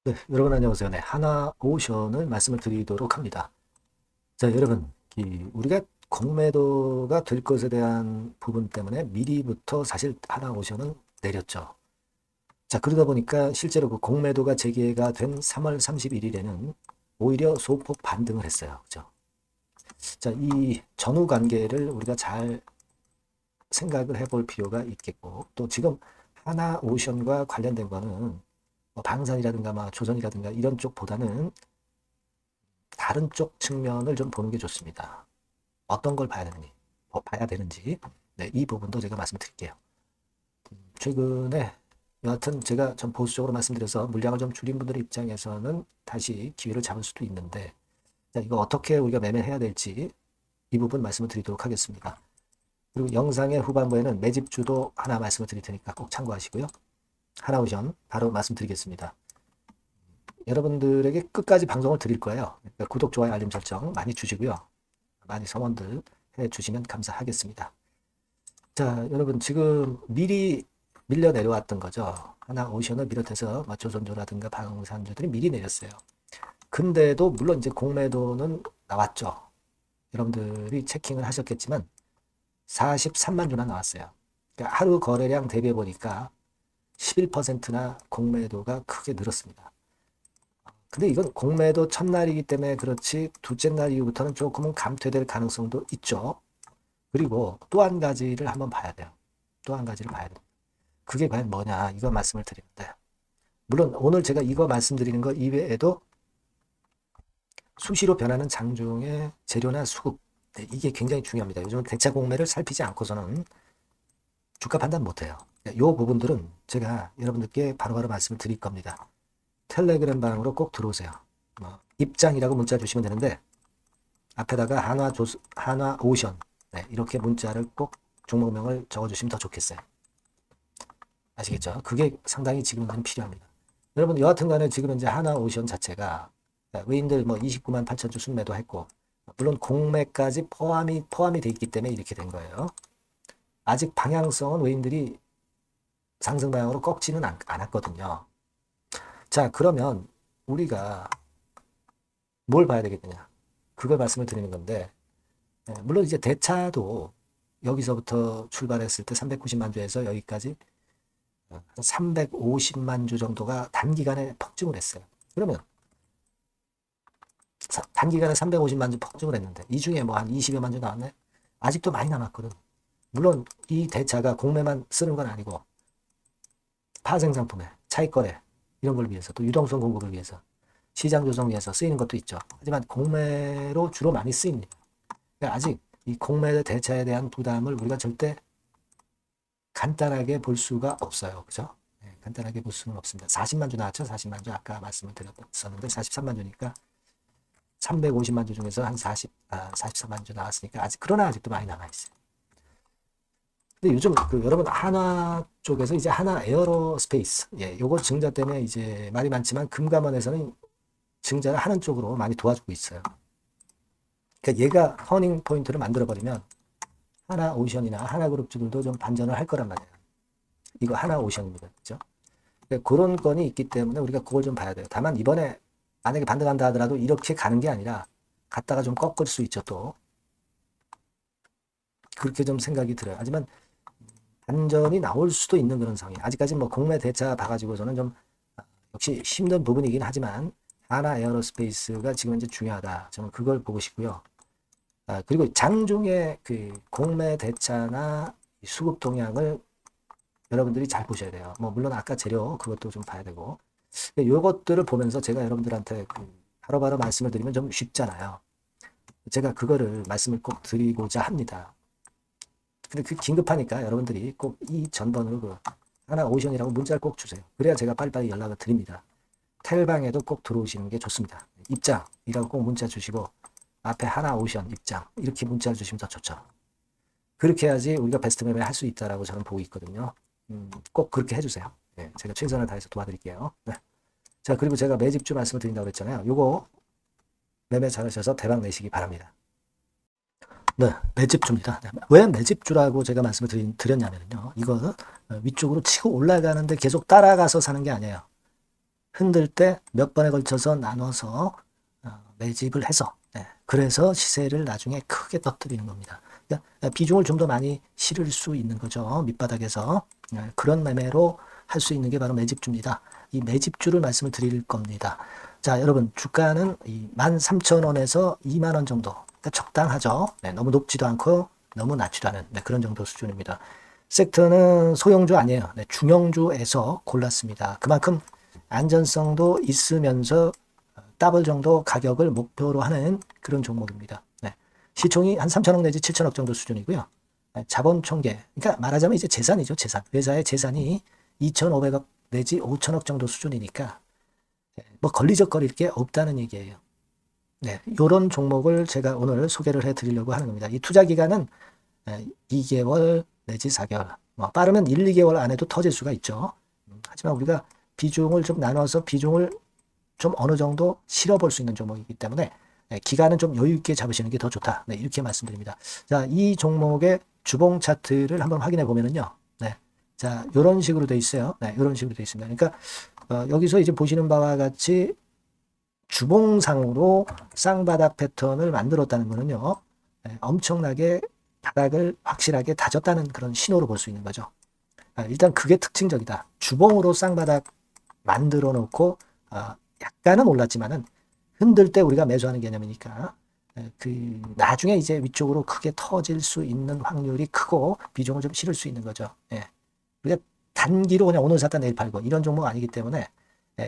네, 여러분 안녕하세요. 네, 하나오션을 말씀을 드리도록 합니다. 자, 여러분, 우리가 공매도가 될 것에 대한 부분 때문에 미리부터 사실 하나오션은 내렸죠. 자, 그러다 보니까 실제로 그 공매도가 재개가 된 3월 31일에는 오히려 소폭 반등을 했어요. 그죠? 자, 이 전후 관계를 우리가 잘 생각을 해볼 필요가 있겠고, 또 지금 하나오션과 관련된 거는 뭐 방산이라든가 조선이라든가 이런 쪽보다는 다른 쪽 측면을 좀 보는 게 좋습니다. 어떤 걸 봐야 되는지. 네, 이 부분도 제가 말씀드릴게요. 최근에 여하튼 제가 좀 보수적으로 말씀드려서 물량을 좀 줄인 분들 입장에서는 다시 기회를 잡을 수도 있는데, 자, 이거 어떻게 우리가 매매해야 될지 이 부분 말씀을 드리도록 하겠습니다. 그리고 영상의 후반부에는 매집주도 하나 말씀을 드릴 테니까 꼭 참고하시고요. 하나오션 바로 말씀드리겠습니다. 여러분들에게 끝까지 방송을 드릴 거예요. 그러니까 구독, 좋아요, 알림 설정 많이 주시고요. 많이 성원들 해주시면 감사하겠습니다. 자, 여러분 지금 미리 밀려 내려왔던 거죠. 하나오션을 비롯해서 조선주라든가 방산주들이 미리 내렸어요. 근데도 물론 이제 공매도는 나왔죠. 여러분들이 체킹을 하셨겠지만 43만 주나 나왔어요. 그러니까 하루 거래량 대비해 보니까 11%나 공매도가 크게 늘었습니다. 근데 이건 공매도 첫날이기 때문에 그렇지 둘째 날 이후부터는 조금은 감퇴될 가능성도 있죠. 그리고 또 한 가지를 한번 봐야 돼요. 또 한 가지를 봐야 돼요. 그게 과연 뭐냐 이거 말씀을 드리는데, 물론 오늘 제가 이거 말씀드리는 거 이외에도 수시로 변하는 장중의 재료나 수급, 네, 이게 굉장히 중요합니다. 요즘은 대차 공매를 살피지 않고서는 주가 판단 못해요. 이 부분들은 제가 여러분들께 바로바로 말씀을 드릴 겁니다. 텔레그램 방으로 꼭 들어오세요. 입장이라고 문자 주시면 되는데 앞에다가 하나오션, 네, 이렇게 문자를 꼭 종목명을 적어주시면 더 좋겠어요. 아시겠죠? 그게 상당히 지금은 필요합니다. 여러분 여하튼 간에 지금 이제 하나오션 자체가 외인들 29만 8천 주 순매도 했고, 물론 공매까지 포함이 돼 있기 때문에 이렇게 된 거예요. 아직 방향성은 외인들이 상승 방향으로 꺾지는 않았거든요. 자, 그러면 우리가 뭘 봐야 되겠느냐? 그걸 말씀을 드리는 건데, 물론 이제 대차도 여기서부터 출발했을 때 390만 주에서 여기까지 350만 주 정도가 단기간에 폭증을 했어요. 그러면 단기간에 350만 주 폭증을 했는데 이 중에 뭐 한 20여만 주 나왔네? 아직도 많이 남았거든. 물론 이 대차가 공매만 쓰는 건 아니고 파생상품에 차익거래 이런 걸 위해서, 또 유동성 공급을 위해서, 시장 조정 위해서 쓰이는 것도 있죠. 하지만 공매로 주로 많이 쓰입니다. 그러니까 아직 이 공매 대차에 대한 부담을 우리가 절대 간단하게 볼 수가 없어요. 그죠? 네, 간단하게 볼 수는 없습니다. 40만 주 나왔죠? 40만 주 아까 말씀을 드렸었는데 43만 주니까 350만 주 중에서 한 43만 주 나왔으니까 그러나 아직도 많이 남아있어요. 근데 요즘 여러분 한화 쪽에서 이제 하나 에어로스페이스, 예, 요거 증자 때문에 이제 말이 많지만 금감원에서는 증자를 하는 쪽으로 많이 도와주고 있어요. 그러니까 얘가 터닝 포인트를 만들어버리면 하나오션이나 하나그룹주들도 좀 반전을 할 거란 말이에요. 이거 하나오션입니다. 그죠? 그러니까 그런 건이 있기 때문에 우리가 그걸 좀 봐야 돼요. 다만 이번에 만약에 반등한다 하더라도 이렇게 가는 게 아니라 갔다가 좀 꺾을 수 있죠. 또 그렇게 좀 생각이 들어요. 하지만 반전이 나올 수도 있는 그런 상황이 아직까지 뭐 공매 대차 봐가지고서는 좀 역시 힘든 부분이긴 하지만 하나 에어로스페이스가 지금 이제 중요하다. 저는 그걸 보고 싶고요. 그리고 장중에 그 공매 대차나 수급 동향을 여러분들이 잘 보셔야 돼요. 뭐 물론 아까 재료 그것도 좀 봐야 되고, 이것들을 보면서 제가 여러분들한테 바로바로 말씀을 드리면 좀 쉽잖아요. 제가 그거를 말씀을 꼭 드리고자 합니다. 근데 그 긴급하니까 여러분들이 꼭 이 전번으로 하나오션이라고 문자를 꼭 주세요. 그래야 제가 빨리빨리 연락을 드립니다. 텔방에도 꼭 들어오시는 게 좋습니다. 입장이라고 꼭 문자 주시고 앞에 하나오션 입장 이렇게 문자를 주시면 더 좋죠. 그렇게 해야지 우리가 베스트 매매 할 수 있다라고 저는 보고 있거든요. 꼭 그렇게 해주세요. 네, 제가 최선을 다해서 도와드릴게요. 네. 자, 그리고 제가 매집주 말씀을 드린다고 그랬잖아요. 요거 매매 잘하셔서 대박 내시기 바랍니다. 네, 매집주입니다. 네, 왜 매집주라고 제가 말씀을 드렸냐면요. 이거는 위쪽으로 치고 올라가는데 계속 따라가서 사는 게 아니에요. 흔들 때 몇 번에 걸쳐서 나눠서 매집을 해서 그래서 시세를 나중에 크게 터뜨리는 겁니다. 그러니까 비중을 좀 더 많이 실을 수 있는 거죠. 밑바닥에서 그런 매매로 할 수 있는 게 바로 매집주입니다. 이 매집주를 말씀을 드릴 겁니다. 자, 여러분 주가는 13,000원에서 2만 원 정도, 그러니까 적당하죠. 너무 높지도 않고 너무 낮지도 않은 그런 정도 수준입니다. 섹터는 소형주 아니에요. 중형주에서 골랐습니다. 그만큼 안전성도 있으면서 더블 정도 가격을 목표로 하는 그런 종목입니다. 시총이 한 3천억 내지 7천억 정도 수준이고요. 자본 총계, 그러니까 말하자면 이제 재산이죠, 재산. 회사의 재산이 2,500억 내지 5천억 정도 수준이니까 뭐 걸리적거릴 게 없다는 얘기예요. 이런 종목을 제가 오늘 소개를 해드리려고 하는 겁니다. 이 투자 기간은 2개월 내지 4개월, 뭐 빠르면 1, 2개월 안에도 터질 수가 있죠. 하지만 우리가 비중을 좀 나눠서 비중을 좀 어느 정도 실어볼 수 있는 종목이기 때문에 기간은 좀 여유 있게 잡으시는 게 더 좋다. 이렇게 말씀드립니다. 자, 이 종목의 주봉 차트를 한번 확인해 보면은요. 자, 이런 식으로 돼 있어요. 이런 식으로 돼 있습니다. 그러니까 여기서 이제 보시는 바와 같이 주봉상으로 쌍바닥 패턴을 만들었다는 거는요. 엄청나게 바닥을 확실하게 다졌다는 그런 신호로 볼 수 있는 거죠. 일단 그게 특징적이다. 주봉으로 쌍바닥 만들어 놓고 약간은 올랐지만은 흔들 때 우리가 매수하는 개념이니까 그 나중에 이제 위쪽으로 크게 터질 수 있는 확률이 크고 비중을 좀 실을 수 있는 거죠. 우리가 단기로 그냥 오늘 샀다 내일 팔고 이런 종목 아니기 때문에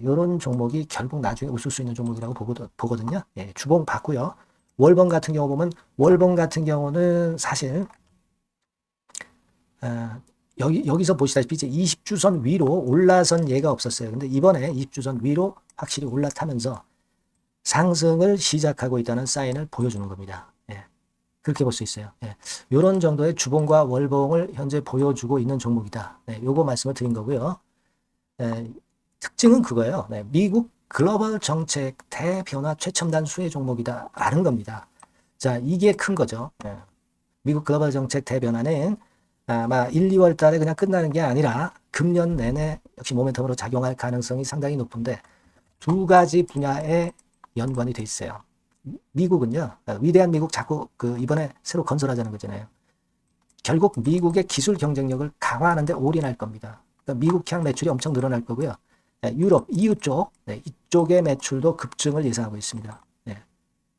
이런 종목이 결국 나중에 웃을 수 있는 종목이라고 보거든요. 주봉 봤고요. 월봉 같은 경우 보면 월봉 같은 경우는 사실 여기서 보시다시피 이제 20주선 위로 올라선 예가 없었어요. 근데 이번에 20주선 위로 확실히 올라타면서 상승을 시작하고 있다는 사인을 보여주는 겁니다. 그렇게 볼 수 있어요. 이런 정도의 주봉과 월봉을 현재 보여주고 있는 종목이다. 요거 말씀을 드린 거고요. 특징은 그거예요. 미국 글로벌 정책 대변화 최첨단 수혜 종목이다 라는 겁니다. 자, 이게 큰 거죠. 미국 글로벌 정책 대변화는 아마 1, 2월 달에 그냥 끝나는 게 아니라 금년 내내 역시 모멘텀으로 작용할 가능성이 상당히 높은데 두 가지 분야에 연관이 돼 있어요. 미국은요, 위대한 미국 자꾸 이번에 새로 건설하자는 거잖아요. 결국 미국의 기술 경쟁력을 강화하는데 올인할 겁니다. 그러니까 미국향 매출이 엄청 늘어날 거고요. 유럽, EU 쪽, 이쪽의 매출도 급증을 예상하고 있습니다.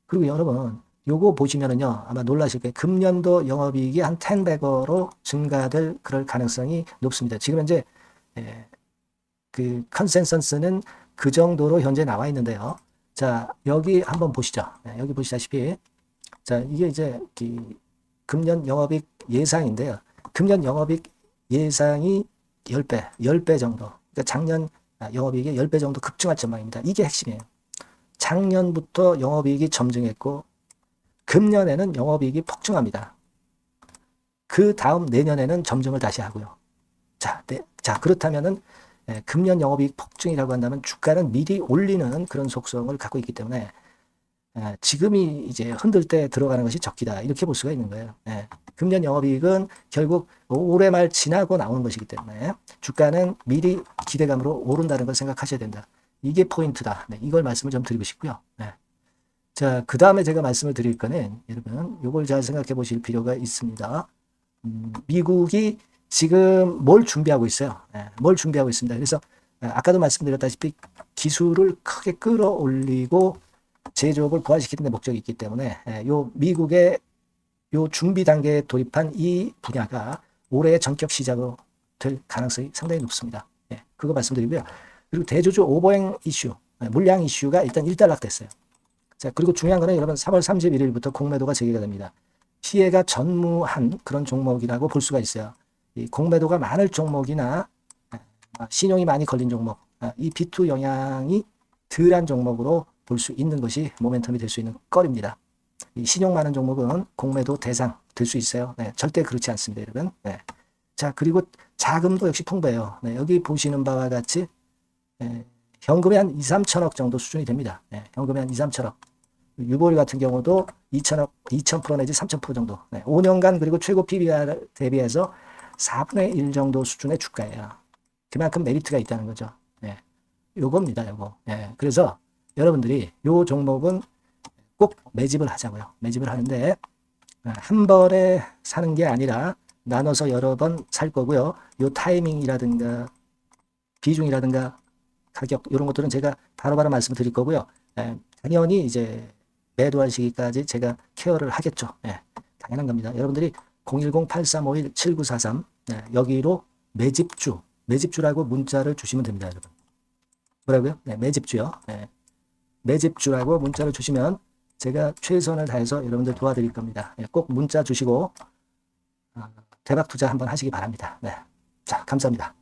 그리고 여러분, 요거 보시면은요, 아마 놀라실 거예요. 금년도 영업이익이 한 10배로 증가될 그럴 가능성이 높습니다. 지금 현재 그 컨센서스는 그 정도로 현재 나와 있는데요. 자, 여기 한번 보시죠. 여기 보시다시피 자, 이게 이제 금년 영업이익 예상인데요. 금년 영업이익 예상이 10배 정도. 그러니까 작년 영업이익이 10배 정도 급증할 전망입니다. 이게 핵심이에요. 작년부터 영업이익이 점증했고 금년에는 영업이익이 폭증합니다. 그 다음 내년에는 점증을 다시 하고요. 자, 그렇다면은 금년 영업이익 폭증이라고 한다면 주가는 미리 올리는 그런 속성을 갖고 있기 때문에 지금이 이제 흔들 때 들어가는 것이 적기다 이렇게 볼 수가 있는 거예요. 금년 영업이익은 결국 올해 말 지나고 나오는 것이기 때문에 주가는 미리 기대감으로 오른다는 걸 생각하셔야 된다. 이게 포인트다. 이걸 말씀을 좀 드리고 싶고요. 자, 그 다음에 제가 말씀을 드릴 거는 여러분 이걸 잘 생각해 보실 필요가 있습니다. 미국이 지금 뭘 준비하고 있어요. 뭘 준비하고 있습니다. 그래서 아까도 말씀드렸다시피 기술을 크게 끌어올리고 제조업을 부활시키는 데 목적이 있기 때문에 요 미국의 요 준비 단계에 돌입한 이 분야가 올해 전격 시작으로 될 가능성이 상당히 높습니다. 그거 말씀드리고요. 그리고 대주주 오버행 이슈, 물량 이슈가 일단 일단락됐어요. 자, 그리고 중요한 거는 여러분 3월 31일부터 공매도가 재개가 됩니다. 피해가 전무한 그런 종목이라고 볼 수가 있어요. 이 공매도가 많을 종목이나 신용이 많이 걸린 종목, 이 B2 영향이 덜한 종목으로 볼 수 있는 것이 모멘텀이 될 수 있는 거리입니다. 이 신용 많은 종목은 공매도 대상 될 수 있어요. 절대 그렇지 않습니다, 여러분. 자, 그리고 자금도 역시 풍부해요. 여기 보시는 바와 같이 현금이 한 2, 3천억 정도 수준이 됩니다. 현금이 한 2, 3천억. 유보리 같은 경우도 2천억, 2,000% 내지 3,000% 정도. 5년간 그리고 최고 PBR 대비해서 4분의 1 정도 수준의 주가예요. 그만큼 메리트가 있다는 거죠. 요겁니다. 요거. 예. 그래서 여러분들이 요 종목은 꼭 매집을 하자고요. 매집을 하는데 한 번에 사는 게 아니라 나눠서 여러 번 살 거고요. 요 타이밍이라든가 비중이라든가 가격 이런 것들은 제가 바로바로 말씀을 드릴 거고요. 당연히 이제 매도할 시기까지 제가 케어를 하겠죠. 당연한 겁니다. 여러분들이 010-8351-7943 여기로 매집주라고 문자를 주시면 됩니다. 여러분. 뭐라고요? 매집주요. 매집주라고 문자를 주시면 제가 최선을 다해서 여러분들 도와드릴 겁니다. 꼭 문자 주시고 대박 투자 한번 하시기 바랍니다. 자, 감사합니다.